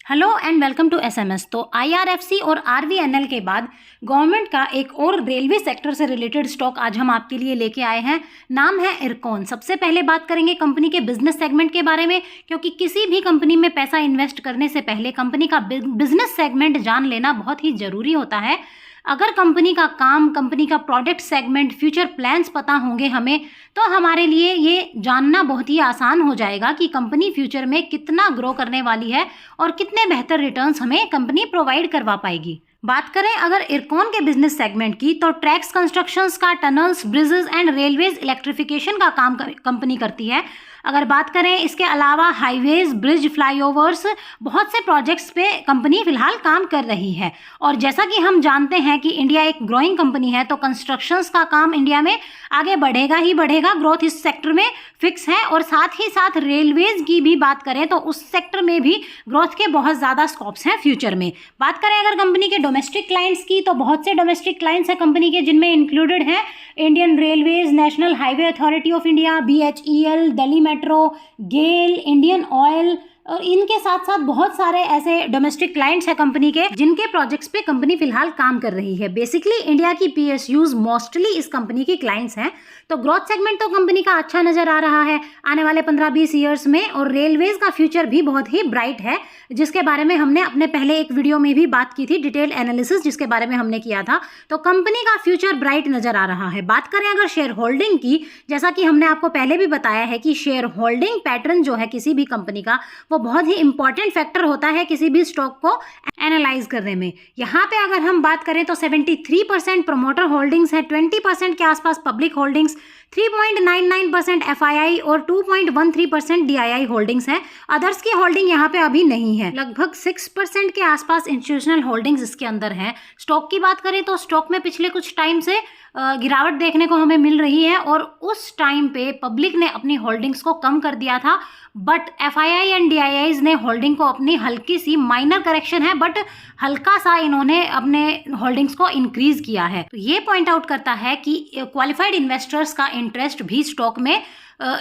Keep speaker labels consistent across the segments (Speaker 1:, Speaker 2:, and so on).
Speaker 1: Hello and welcome to SMS. तो IRFC और RVNL के बाद गवर्नमेंट का एक और रेलवे सेक्टर से रिलेटेड स्टॉक आज हम आपके लिए लेके आए हैं। नाम है इरकॉन। सबसे पहले बात करेंगे कंपनी के बिजनेस सेगमेंट के बारे में, क्योंकि किसी भी कंपनी में पैसा इन्वेस्ट करने से पहले कंपनी का बिजनेस सेगमेंट जान लेना बहुत ही ज़रूरी होता है। अगर कंपनी का काम, कंपनी का प्रोडक्ट सेगमेंट, फ्यूचर प्लान्स पता होंगे हमें, तो हमारे लिए ये जानना बहुत ही आसान हो जाएगा कि कंपनी फ्यूचर में कितना ग्रो करने वाली है और कितने बेहतर रिटर्न्स हमें कंपनी प्रोवाइड करवा पाएगी। बात करें अगर इरकॉन के बिजनेस सेगमेंट की, तो ट्रैक्स कंस्ट्रक्शंस का, tunnels, bridges and railways electrification का काम कंपनी करती है। अगर बात करें इसके अलावा हाईवेज, ब्रिज, फ्लाईओवर्स, बहुत से प्रोजेक्ट्स पे कंपनी फिलहाल काम कर रही है। और जैसा कि हम जानते हैं कि इंडिया एक ग्रोइंग कंपनी है, तो कंस्ट्रक्शंस का काम इंडिया में आगे बढ़ेगा ही बढ़ेगा। ग्रोथ इस सेक्टर में फिक्स है। और साथ ही साथ रेलवेज की भी बात करें तो उस सेक्टर में भी ग्रोथ के बहुत ज़्यादा स्कोप्स हैं फ्यूचर में। बात करें अगर कंपनी के डोमेस्टिक क्लाइंट्स की, तो बहुत से डोमेस्टिक क्लाइंट्स हैं कंपनी के, जिनमें इंक्लूडेड हैं Indian Railways, National Highway Authority of India, BHEL, Delhi Metro, GAIL, Indian Oil, और इनके साथ साथ बहुत सारे ऐसे डोमेस्टिक क्लाइंट्स हैं कंपनी के जिनके प्रोजेक्ट्स पे कंपनी फिलहाल काम कर रही है। बेसिकली इंडिया की PSUs मोस्टली इस कंपनी की क्लाइंट्स हैं। तो ग्रोथ सेगमेंट तो कंपनी का अच्छा नजर आ रहा है आने वाले 15-20 ईयर्स में। और रेलवेज का फ्यूचर भी बहुत ही ब्राइट है, जिसके बारे में हमने अपने पहले एक वीडियो में भी बात की थी, डिटेल एनालिसिस जिसके बारे में हमने किया था। तो कंपनी का फ्यूचर ब्राइट नजर आ रहा है। बात करें अगर शेयर होल्डिंग की, जैसा कि हमने आपको पहले भी बताया है कि शेयर होल्डिंग पैटर्न जो है किसी भी कंपनी का, वो बहुत ही इंपॉर्टेंट फैक्टर होता है किसी भी स्टॉक को एनालाइज करने में। यहाँ पे अगर हम बात करें तो 73% प्रोमोटर होल्डिंग्स है, 20% के आसपास पब्लिक होल्डिंग्स, 3.99% FII और 2.13% DII होल्डिंग्स है। अदर्स की होल्डिंग यहाँ पे अभी नहीं है। लगभग 6% के आसपास इंस्टीट्यूशनल होल्डिंग्स इसके अंदर हैं। स्टॉक की बात करें तो स्टॉक में पिछले कुछ टाइम से गिरावट देखने को हमें मिल रही है, और उस टाइम पे पब्लिक ने अपनी होल्डिंग्स को कम कर दिया था। बट FII एंड DIIs ने होल्डिंग को अपनी हल्की सी, माइनर करेक्शन है बट हल्का सा, इन्होंने अपने होल्डिंग्स को इंक्रीज किया है। तो ये पॉइंट आउट करता है कि क्वालिफाइड इन्वेस्टर्स का इंटरेस्ट भी स्टॉक में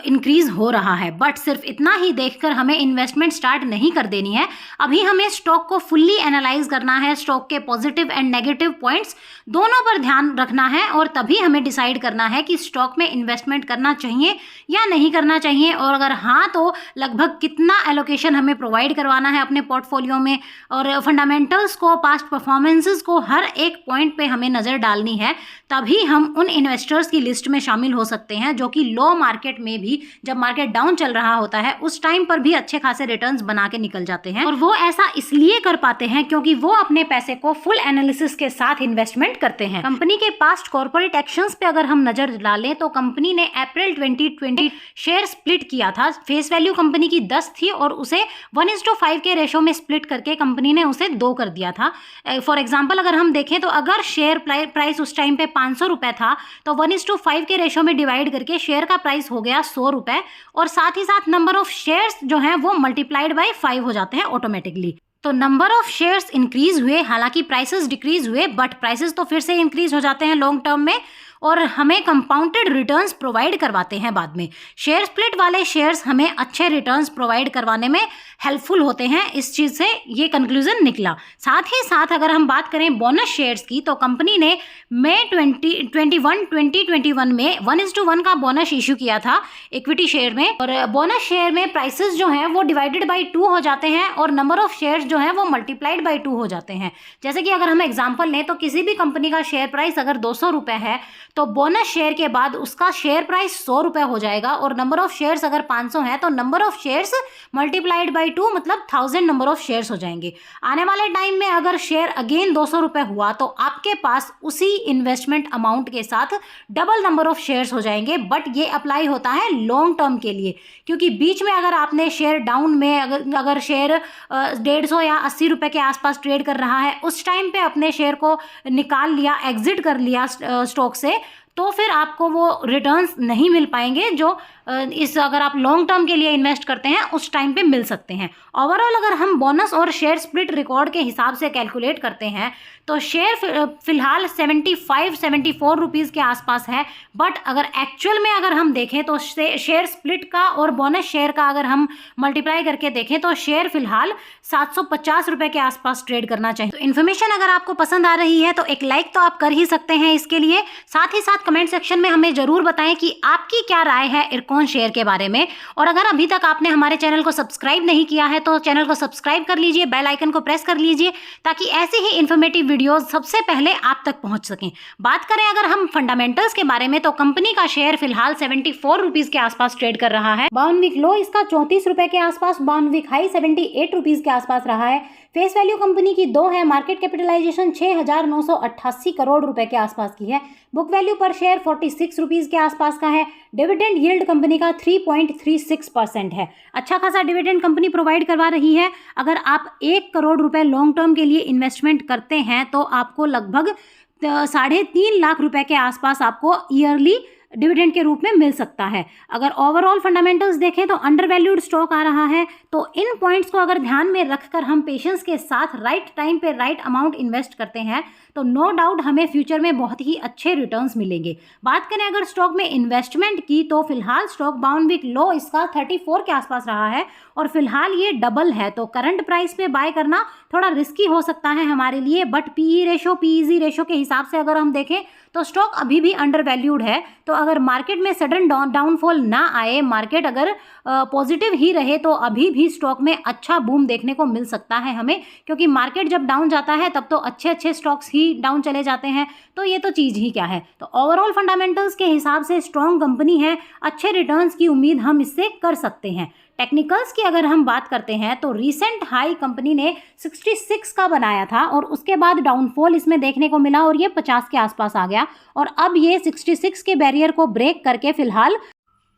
Speaker 1: इंक्रीज हो रहा है। बट सिर्फ इतना ही देखकर हमें इन्वेस्टमेंट स्टार्ट नहीं कर देनी है। अभी हमें स्टॉक को फुल्ली एनालाइज करना है, स्टॉक के पॉजिटिव एंड नेगेटिव पॉइंट्स दोनों पर ध्यान रखना है, और तभी हमें डिसाइड करना है कि स्टॉक में इन्वेस्टमेंट करना चाहिए या नहीं करना चाहिए, और अगर हाँ तो लगभग कितना एलोकेशन हमें प्रोवाइड करवाना है अपने पोर्टफोलियो में। और फंडामेंटल्स को, पास्ट परफॉर्मेंसेस को, हर एक पॉइंट पे हमें नज़र डालनी है। तभी हम उन इन्वेस्टर्स की लिस्ट में शामिल हो सकते हैं जो कि लो मार्केट में भी, जब मार्केट डाउन चल रहा होता है, उस टाइम पर भी अच्छे खासे रिटर्न्स बना के निकल जाते हैं। और वो ऐसा इसलिए कर पाते हैं क्योंकि वो अपने पैसे को फुल एनालिसिस के साथ इन्वेस्टमेंट करते हैं। कंपनी के पास्ट कॉर्पोरेट एक्शंस पे अगर हम नजर डालें तो कंपनी ने अप्रैल 2020 शेयर स्प्लिट किया था। फेस वैल्यू कंपनी की 10 थी और उसे 1:5 के रेशो में स्प्लिट करके कंपनी ने उसे 2 कर दिया था। फॉर एग्जाम्पल अगर हम देखें तो अगर शेयर प्राइस उस टाइम पे 500 रुपए था, तो 1:5 के रेशो में डिवाइड करके शेयर का प्राइस हो गया 100 रुपए, और साथ ही साथ नंबर ऑफ शेयर्स जो हैं वो मल्टीप्लाइड बाय 5 हो जाते हैं ऑटोमेटिकली। तो नंबर ऑफ शेयर्स इंक्रीज हुए, हालांकि प्राइसेस डिक्रीज हुए, बट प्राइसेस तो फिर से इंक्रीज हो जाते हैं लॉन्ग टर्म में, और हमें कंपाउंडेड रिटर्न्स प्रोवाइड करवाते हैं बाद में। शेयर स्प्लिट वाले शेयर्स हमें अच्छे रिटर्न्स प्रोवाइड करवाने में हेल्पफुल होते हैं। इस चीज़ से ये कंक्लूजन निकला। साथ ही साथ अगर हम बात करें बोनस शेयर्स की, तो कंपनी ने मई 2021 में 1:1 का बोनस इशू किया था इक्विटी शेयर में। और बोनस शेयर में प्राइसेस जो हैं वो डिवाइडेड बाई 2 हो जाते हैं, और नंबर ऑफ शेयर्स जो हैं वो मल्टीप्लाइड बाई 2 हो जाते हैं। जैसे कि अगर हम एग्जाम्पल लें तो किसी भी कंपनी का शेयर प्राइस अगर 200 रुपये है, तो बोनस शेयर के बाद उसका शेयर प्राइस 100 रुपये हो जाएगा, और नंबर ऑफ शेयर्स अगर 500 है तो number of shares multiplied by 2 मतलब 1000 नंबर ऑफ शेयर्स हो जाएंगे। आने वाले टाइम में अगर शेयर अगेन 200 रुपये हुआ तो आपके पास उसी इन्वेस्टमेंट अमाउंट के साथ डबल नंबर ऑफ शेयर्स हो जाएंगे। बट ये अप्लाई होता है लॉन्ग टर्म के लिए, क्योंकि बीच में अगर आपने शेयर डाउन में अगर शेयर 150 या 80 रुपये के आसपास ट्रेड कर रहा है, उस टाइम पे अपने शेयर को निकाल लिया, एग्जिट कर लिया स्टॉक से, तो फिर आपको वो रिटर्न्स नहीं मिल पाएंगे जो अगर आप लॉन्ग टर्म के लिए इन्वेस्ट करते हैं उस टाइम पे मिल सकते हैं। ओवरऑल अगर हम बोनस और शेयर स्प्लिट रिकॉर्ड के हिसाब से कैलकुलेट करते हैं तो शेयर फिलहाल 74 रुपीज़ के आसपास है, बट अगर एक्चुअल में अगर हम देखें तो शेयर स्प्लिट का और बोनस शेयर का अगर हम मल्टीप्लाई करके देखें तो शेयर फिलहाल 750 रुपये के आसपास ट्रेड करना चाहिए। तो इन्फॉर्मेशन अगर आपको पसंद आ रही है तो एक लाइक तो आप कर ही सकते हैं इसके लिए, साथ ही साथ कमेंट सेक्शन में हमें जरूर बताएं कि आपकी क्या राय है इरकॉन शेयर के बारे में। और अगर अभी तक आपने हमारे चैनल को सब्सक्राइब नहीं किया है तो चैनल को सब्सक्राइब कर लीजिए, बेल आइकन को प्रेस कर लीजिए ताकि ऐसे ही इन्फॉर्मेटिव वीडियोस सबसे पहले आप तक पहुंच सकें। बात करें अगर हम फंडामेंटल्स के बारे में तो कंपनी का शेयर फिलहाल 74 रुपीज़ के आसपास ट्रेड कर रहा है। 52 वीक लो इसका 34 रुपए के आसपास, 52 वीक हाई 78 रुपीज़ के आसपास रहा है। फेस वैल्यू कंपनी की 2 है, मार्केट कैपिटलाइजेशन 6,988 करोड़ रुपए के आसपास की है, बुक वैल्यू पर शेयर 46 रुपीज़ के आसपास का है। डिविडेंड यील्ड कंपनी का 3.36% है। अच्छा खासा डिविडेंड कंपनी प्रोवाइड करवा रही है। अगर आप 1 करोड़ रुपए लॉन्ग टर्म के लिए इन्वेस्टमेंट करते हैं तो आपको लगभग 3.5 लाख रुपए के आसपास आपको ईयरली डिविडेंड के रूप में मिल सकता है। अगर ओवरऑल फंडामेंटल्स देखें तो अंडर वैल्यूड स्टॉक आ रहा है, तो इन पॉइंट्स को अगर ध्यान में रखकर हम पेशेंस के साथ राइट टाइम पे राइट अमाउंट इन्वेस्ट करते हैं तो नो डाउट हमें फ्यूचर में बहुत ही अच्छे रिटर्न्स मिलेंगे। बात करें अगर स्टॉक में इन्वेस्टमेंट की तो फिलहाल स्टॉक 52 वीक लो इसका 34 के आसपास रहा है और फिलहाल ये डबल है, तो करंट प्राइस पे बाय करना थोड़ा रिस्की हो सकता है हमारे लिए। But PE ratio PEG ratio के हिसाब से अगर हम देखें तो स्टॉक अभी भी अंडर वैल्यूड है। तो अगर मार्केट में सडन डाउनफॉल ना आए, मार्केट अगर पॉजिटिव ही रहे तो अभी भी स्टॉक में अच्छा बूम देखने को मिल सकता है हमें, क्योंकि मार्केट जब डाउन जाता है तब तो अच्छे अच्छे स्टॉक्स ही डाउन चले जाते हैं, तो ये तो चीज़ ही क्या है। तो ओवरऑल फंडामेंटल्स के हिसाब से स्ट्रॉन्ग कंपनी है, अच्छे रिटर्न्स की उम्मीद हम इससे कर सकते हैं। टेक्निकल्स की अगर हम बात करते हैं तो रीसेंट हाई कंपनी ने 66 का बनाया था और उसके बाद डाउनफॉल इसमें देखने को मिला और ये 50 के आसपास आ गया और अब ये 66 के बैरियर को ब्रेक करके फिलहाल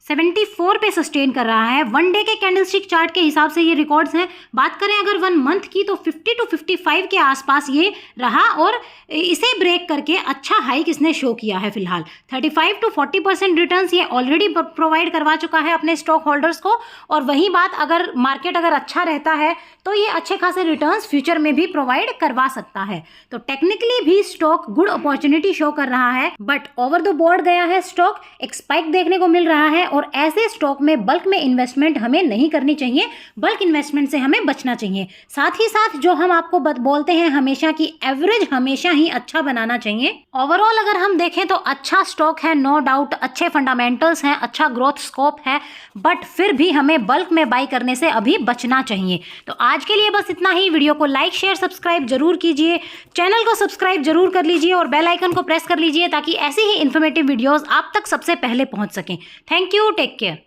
Speaker 1: 74 पे सस्टेन कर रहा है। 1 डे के कैंडलस्टिक चार्ट के हिसाब से ये रिकॉर्ड्स हैं। बात करें अगर 1 मंथ की तो 50 to 55 के आसपास ये रहा और इसे ब्रेक करके अच्छा हाइक इसने शो किया है। फिलहाल 35 to 40% रिटर्न्स ये ऑलरेडी प्रोवाइड करवा चुका है अपने स्टॉक होल्डर्स को, और वही बात अगर मार्केट अगर अच्छा रहता है तो ये अच्छे खासे रिटर्न्स फ्यूचर में भी प्रोवाइड करवा सकता है। तो टेक्निकली भी स्टॉक गुड अपॉर्चुनिटी शो कर रहा है, बट ओवर द बोर्ड गया है स्टॉक, एक स्पाइक देखने को मिल रहा है और ऐसे स्टॉक में बल्क में इन्वेस्टमेंट हमें नहीं करनी चाहिए, बल्क इन्वेस्टमेंट से हमें बचना चाहिए। साथ ही साथ जो हम आपको बोलते हैं हमेशा कि एवरेज हमेशा ही अच्छा बनाना चाहिए। ओवरऑल अगर हम देखें तो अच्छा स्टॉक है, नो डाउट, अच्छे फंडामेंटल्स हैं, अच्छा ग्रोथ स्कोप है, बट फिर भी हमें बल्क में बाई करने से अभी बचना चाहिए। तो आज के लिए बस इतना ही। वीडियो को लाइक शेयर सब्सक्राइब जरूर कीजिए, चैनल को सब्सक्राइब जरूर कर लीजिए और बेल आइकन को प्रेस कर लीजिए ताकि ऐसी ही इन्फॉर्मेटिव वीडियोस आप तक सबसे पहले पहुंच सकें। Thank you, take care.